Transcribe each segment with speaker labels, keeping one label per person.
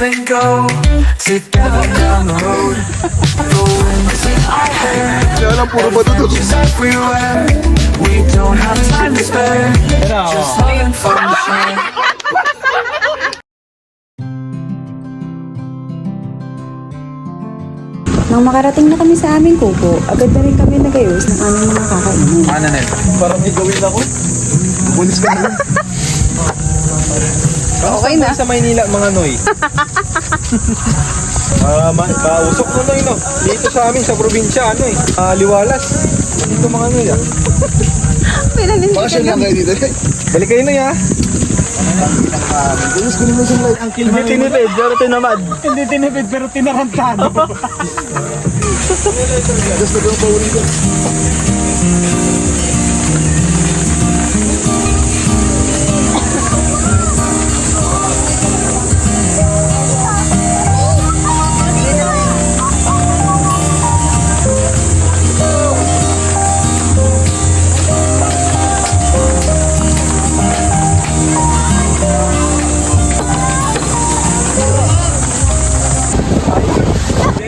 Speaker 1: and go together down the road. The wind is in our hair, just everywhere. We don't have time to spare, just having fun to share.
Speaker 2: Nang makarating na kami sa aming kubo, agad na rin kami nagayos ng aming mga kakainin.
Speaker 3: Ano na ito? Parang may gawin ako. Bulis ka na.
Speaker 2: Okay na.
Speaker 3: Sa Maynila, mga noy. Mausok na noy, no? Dito sa amin, sa probinsya, ano eh. Liwalas. Dito mga noy, ah.
Speaker 4: Bakasyon lang kayo dito.
Speaker 3: Balik kayo noy, ah.
Speaker 4: Gusto ko naman siyang like.
Speaker 3: Hindi tinipid, pero tinamad.
Speaker 5: Hindi tinipid pero tinarantado.
Speaker 4: Gusto ko yung pauling ko.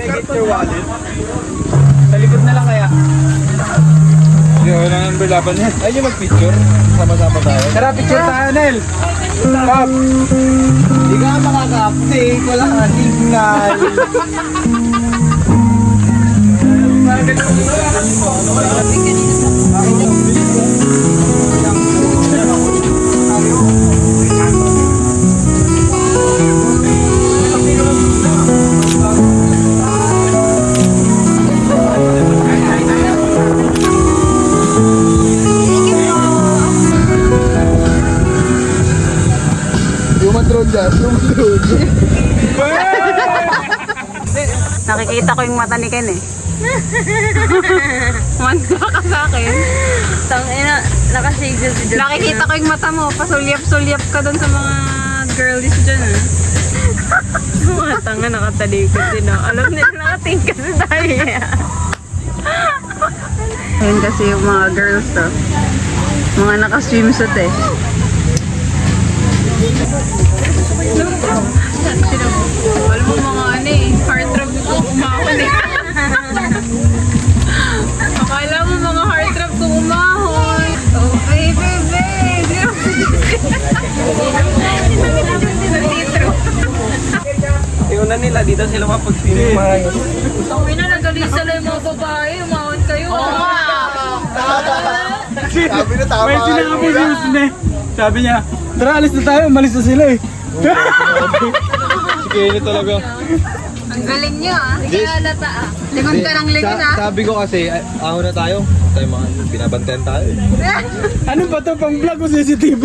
Speaker 3: Get your wallet. Sa likod na lang kaya. Yun, ang number laban niya. Ayun yung mag-picture. Sama-sama tayo. Tara, picture tayo, Nel. Kap. Hindi ka makaka-update. Wala ka signal.
Speaker 4: Human drone dyan. Human drone.
Speaker 2: Nakikita ko yung mata ni Ken eh. Manda ka sa akin.
Speaker 6: Tangina, nakashade dyan si Jess.
Speaker 2: Nakikita ko yung mata mo. Pasulyap-sulyap ka doon sa mga girlies dyan eh.
Speaker 6: Mga tanga nakatalikod din ako. Alam nila nakating kasi tayo.
Speaker 2: Ayun kasi yung mga girls to. Mga naka-swimsuit eh.
Speaker 6: Alam mo mga ano eh, heartthrob kung umahon eh. Akala mo mga heartthrob kung umahon. Oh baby, baby.
Speaker 3: Tingnan nila, dito sila mapag-swimming maayos.
Speaker 6: Tangin na, nagalisa lang yung mga babae. Umahon kayo.
Speaker 4: Sabi na tama.
Speaker 5: May sinabi si Usne. Sabi niya, tara alis na tayo, umalis na sila eh.
Speaker 3: Sige, ini talaga.
Speaker 2: Ang galing niyo ah.
Speaker 6: Sige, halata ah.
Speaker 2: Lingon ka ng lingon ah.
Speaker 3: Sabi ko kasi, ako na tayo. Tayo mga binabantayan tayo.
Speaker 5: Ano ba to, pang vlog o CCTV?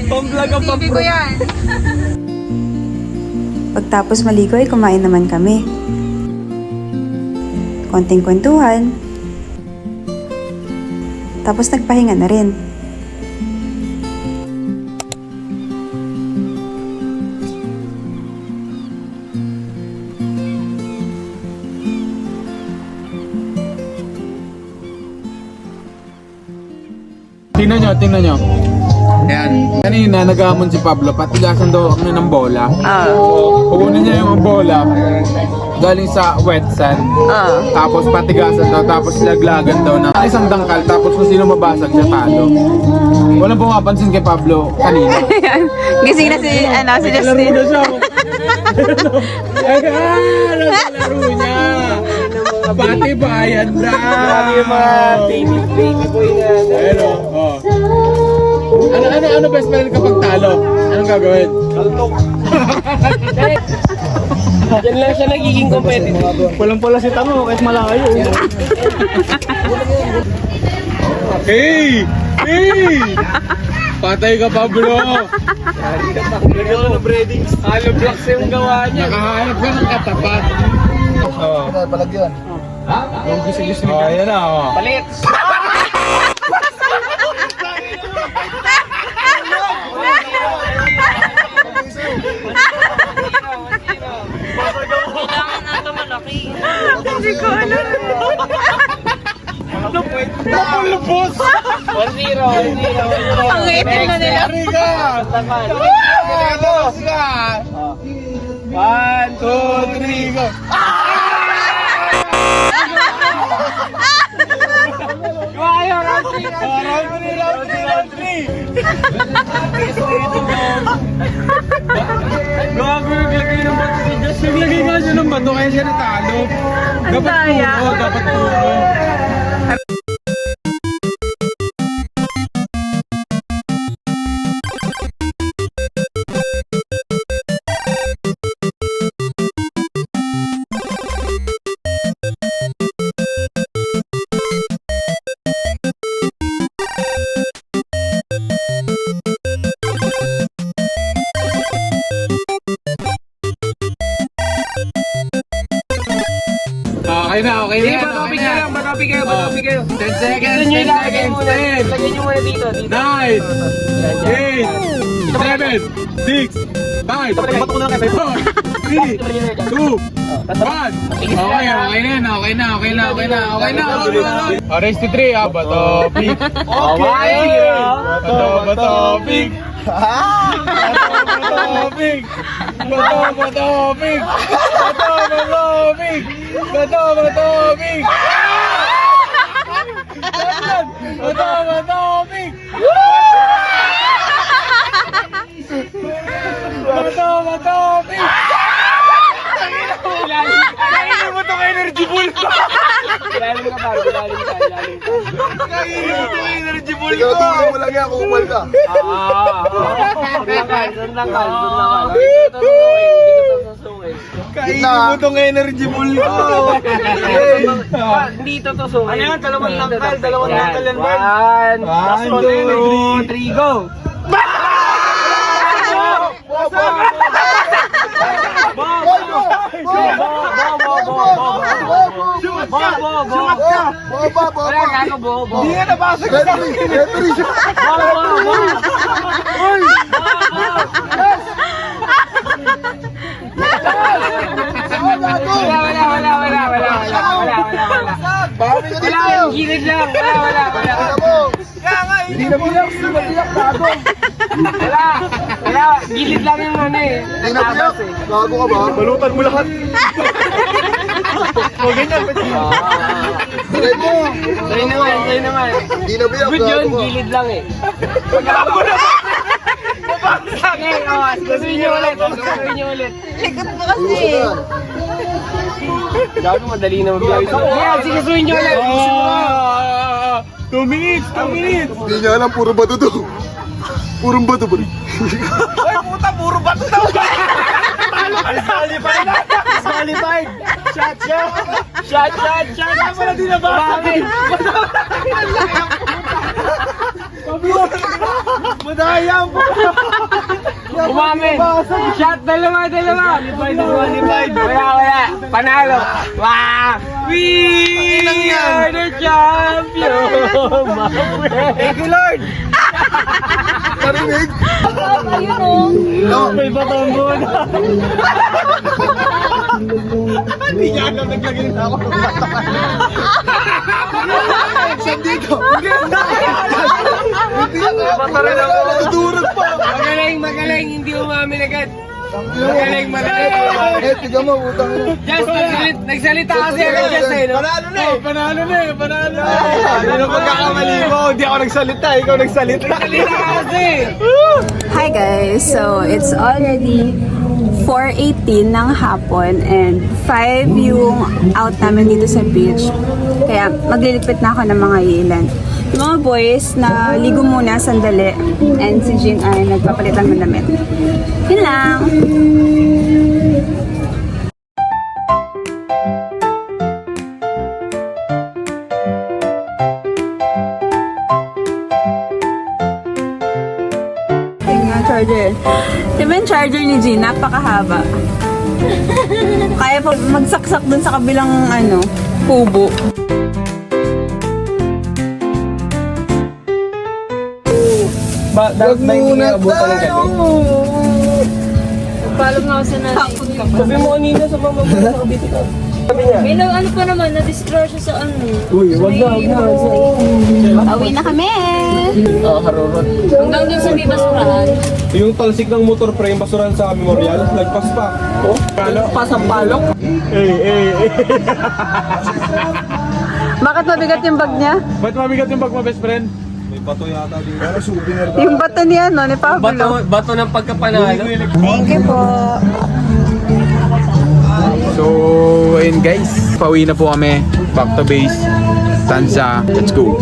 Speaker 3: Pang-vlog ang
Speaker 2: TV ko yan. Pagtapos maligo ay kumain naman kami. Konting kwentuhan. Tapos nagpahinga na rin.
Speaker 5: Tingnan nyo. Ayan. Kanina naghamon si Pablo, patigasan daw kami ng bola. Pukunin niya yung bola galing sa wet sand. Tapos patigasan daw, tapos laglagan daw ng isang dangkal, tapos kung sino mabasag siya talo. Walang pumapansin kay Pablo kanina.
Speaker 2: Gising na si
Speaker 5: Laro na siya. Ayan! Laro niya! Pati bayan na!
Speaker 3: Grabe yung mga baby boy na.
Speaker 5: Ayun o. Ano best friend kapag talo? Anong gagawin?
Speaker 3: Kaltok. Yan lang siya nagiging competitive.
Speaker 5: Walang si Tango kahit malayo. Hey! Patay ka, Pablo!
Speaker 3: Lagyan ko ng breadings. Hollow blocks yung gawa niya.
Speaker 5: Nakahanap ka ng katapat. Oo.
Speaker 4: Palagyan.
Speaker 5: Yung gusto ni Kaya na, oh.
Speaker 3: Palit!
Speaker 6: Kailangan na ito malaki.
Speaker 2: Hindi ko alam.
Speaker 5: Napulupos!
Speaker 3: 1-0.
Speaker 2: Ang itim na nila.
Speaker 5: Ariga! Malakas ka!
Speaker 3: 1, 2, 3, go!
Speaker 5: Gago, naglagay ng bato si Josh. Naglagay nga siya ng bato kaya siya natalo. Dapat
Speaker 6: daya.
Speaker 5: puro, dapat puro. Okay na, okay na.
Speaker 3: Batopic na lang, batopic kayo.
Speaker 5: 10 seconds, 10 seconds, 10,
Speaker 3: Lagyan nyo muna dito.
Speaker 5: 9, 8, 7, 6, 5, 4, 3, 2, 1. Okay na. Race to 3, batopic.
Speaker 3: Okay.
Speaker 5: Batopic.
Speaker 3: Ilalim ka.
Speaker 4: Siguraduhin mo lang yan kung umal ka.
Speaker 3: Doon lang ka. Hindi ko tutusukin.
Speaker 4: Kainin mo tong energy ball ko.
Speaker 3: Hindi tutusukin. Ano yan? Dalawang langkal yan, 1, 2, 3, go! Wala gago, bo.
Speaker 4: Hindi nga nabasag sa akin. Referee siya.
Speaker 3: Wala.
Speaker 4: Paano ka
Speaker 3: Wala,
Speaker 4: dito?
Speaker 3: yung gilid lang. Wala.
Speaker 4: Alam mo. Hindi na biyak. Gago.
Speaker 3: Wala, gilid lang yung ano eh.
Speaker 4: Hindi na biyak. Gago ka ba? Balutan mo lahat. O ganyan. Try mo.
Speaker 3: Sa'yo naman.
Speaker 4: Hindi na biyak.
Speaker 3: Good yun,
Speaker 4: Gago ka.
Speaker 3: gilid lang eh. Okay, gagawin niyo ulit.
Speaker 6: Likod mo
Speaker 4: Ayusin
Speaker 6: kasi.
Speaker 4: na.
Speaker 3: Gago, madali na mag-gawin. Yeah, sigasuin niyo ulit.
Speaker 5: 2 minutes.
Speaker 4: Hindi niya alam, puro bato to. Purong bato ba?
Speaker 3: Disqualified! Shot! Wala din na ba? Bakit?
Speaker 4: Madayang po!
Speaker 3: Umamin! Shot! Dalawa! Disqualified! Wala! Panalo! Wow! We are the champion! Thank you, Lord!
Speaker 4: Narinig?
Speaker 6: Ayun o.
Speaker 4: No.
Speaker 3: May batong muna!
Speaker 4: Hindi niya alam, naglagay na ako ng bato. Saan dito? Hindi ako.
Speaker 3: Bato rin ako.
Speaker 4: Natudurog pa.
Speaker 3: Magaling! Hindi umamin agad! Magaling!
Speaker 4: Eh, tiga mo, utang mo.
Speaker 3: Just, nagsalita kasi agad Just eh, no?
Speaker 5: Panalo na eh.
Speaker 3: Hindi na pagkakamali mo, hindi ako nagsalita, ikaw nagsalita. Nagsalita kasi!
Speaker 2: Hi guys! So, it's already 4:18 ng hapon and 5 yung out namin dito sa beach. Kaya maglilipit na ako ng mga ilan. Yung mga boys na ligo muna sandali and si Jean ay nagpapalitan ng damit. Yun lang! Charger. Diba yung charger ni Jean? Napakahaba. Kaya pa magsaksak dun sa kabilang kubo.
Speaker 4: Huwag muna tayo.
Speaker 6: Palog nga ako sa nanay.
Speaker 3: Sabi mo kanina sa mama mo, nakabiti ka.
Speaker 6: May ano pa naman, na-destroy siya sa ano.
Speaker 3: Uy, wag na.
Speaker 2: Pauwi na kami!
Speaker 3: Harurot.
Speaker 6: Hanggang dun sa may basurahan.
Speaker 3: Yung talsik ng motor frame, basurahan sa memorial, nagpas pa. Oh, pas ang palok.
Speaker 2: Bakit mabigat yung bag niya?
Speaker 3: Ba't mabigat yung bag mo, best friend? May bato yata dito.
Speaker 4: Para souvenir ka.
Speaker 2: Yung bato niya, no, ni Pablo.
Speaker 3: Bato ng pagkapanalo.
Speaker 2: Thank you po.
Speaker 5: So, ayun guys. Pauwi na po kami. Back to base. Tanza. Let's go.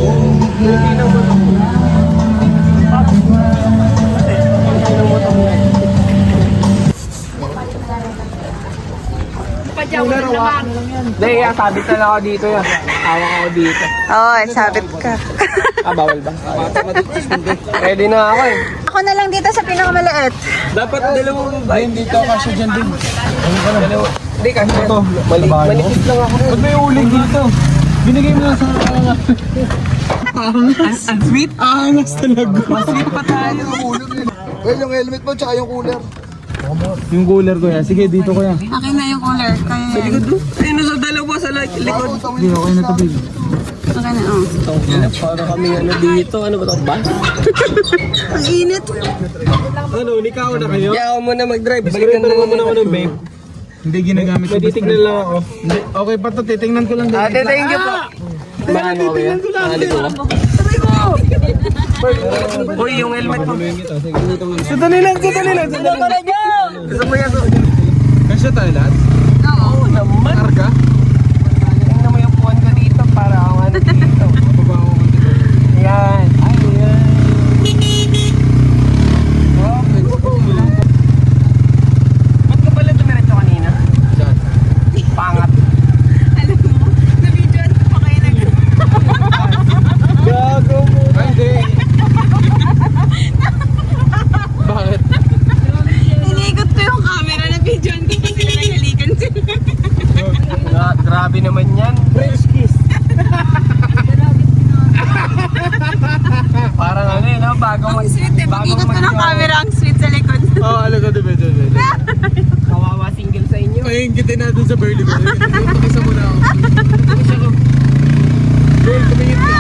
Speaker 3: Hindi, sabit na lang ako dito yan. Hawak ako dito.
Speaker 2: Oo, sabit ka.
Speaker 3: Bawal ba? Ready na ako eh.
Speaker 2: Ako na lang dito sa pinakamaliit.
Speaker 3: Dapat dalawang ba? Dito kasi dyan din. Hindi kasi ito. Malikit lang ako. Ba't may uling dito? Binigay mo lang sa mga. Angas. Ang sweet? Angas talaga. Sweet pa tayo.
Speaker 4: Well, yung helmet mo tsaka yung cooler.
Speaker 3: Yung cooler ko yan. Sige, dito ko yan.
Speaker 2: Akin na yung cooler. Kaya sa likod
Speaker 3: Ay, nasa dalawa sa likod.
Speaker 5: Hindi, okay na to, babe.
Speaker 2: Akin na, oh.
Speaker 3: Para kami ano dito. Ano ba ito? Bus?
Speaker 2: Ang init.
Speaker 3: Ano, ikaw na kayo? Yaw mo na mag-drive. Balikan na muna ako ng babe.
Speaker 5: Hindi ginagamit ko.
Speaker 3: Titignan lang ako.
Speaker 5: Hindi, okay pa to. Titingnan ko lang din.
Speaker 3: Thank you po. Bakit mo kaya? Uy, yung helmet mo. Sandali lang. Gusto mo yan.
Speaker 5: Kasya tayo lahat?
Speaker 3: Oo naman.
Speaker 5: Karga?
Speaker 3: Tingnan mo yung puwan ko dito para ako ano dito.
Speaker 5: Mababa ako konti ko.
Speaker 3: Yan. Ayan. Ba't ka pala tumiretso kanina?
Speaker 5: Diyan.
Speaker 3: Pangat.
Speaker 2: Alam mo, na-videoan ko pa kayo
Speaker 3: Gago mo.
Speaker 5: Ay, hindi. Bakit?
Speaker 2: Iniikot ko yung camera, na-videoan ko pa sila naghalikan sila.
Speaker 3: Grabe naman yan. French kiss. Parang ano yun, no? Bagong
Speaker 2: Ang sweet eh, pag-ikot ko ng camera, ang sweet sa likod.
Speaker 5: Oo, alam ko. Diba.
Speaker 3: Kawawa single sa inyo.
Speaker 5: Ay, inggitin natin sa Burley Boy. Pakisa mo na ako. Pakisa ko. Girl, tumingin ka.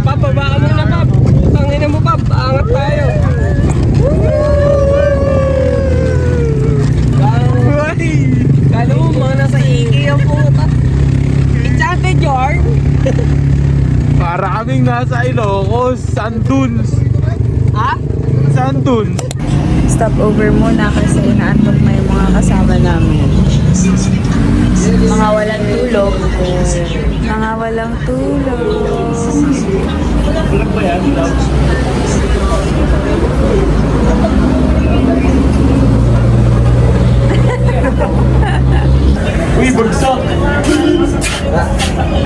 Speaker 3: Papa, baka mo na, Pap. Tangina mo, Pap. Angat tayo. Kala mo, mga nasa iki ang puta. Enchanted Yarn.
Speaker 5: Para kaming nasa Ilocos. Sanduns.
Speaker 3: Ha?
Speaker 5: Sanduns.
Speaker 2: Stop over muna kasi inaantok na yung mga kasama namin. Mga walang tulog. Mga walang tulog.
Speaker 3: Uy, bagsak!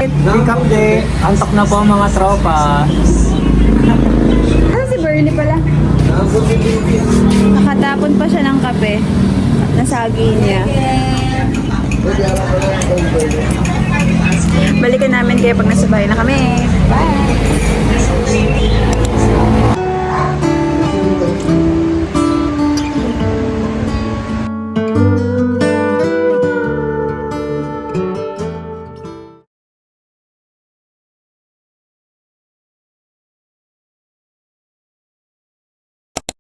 Speaker 3: Pick up day. Antok na po ang mga tropa.
Speaker 2: Ano si Bernie pala? Nakatapon pa siya ng kape. Nasagi niya. Balikan namin kayo pag nasa bahay na kami. Bye!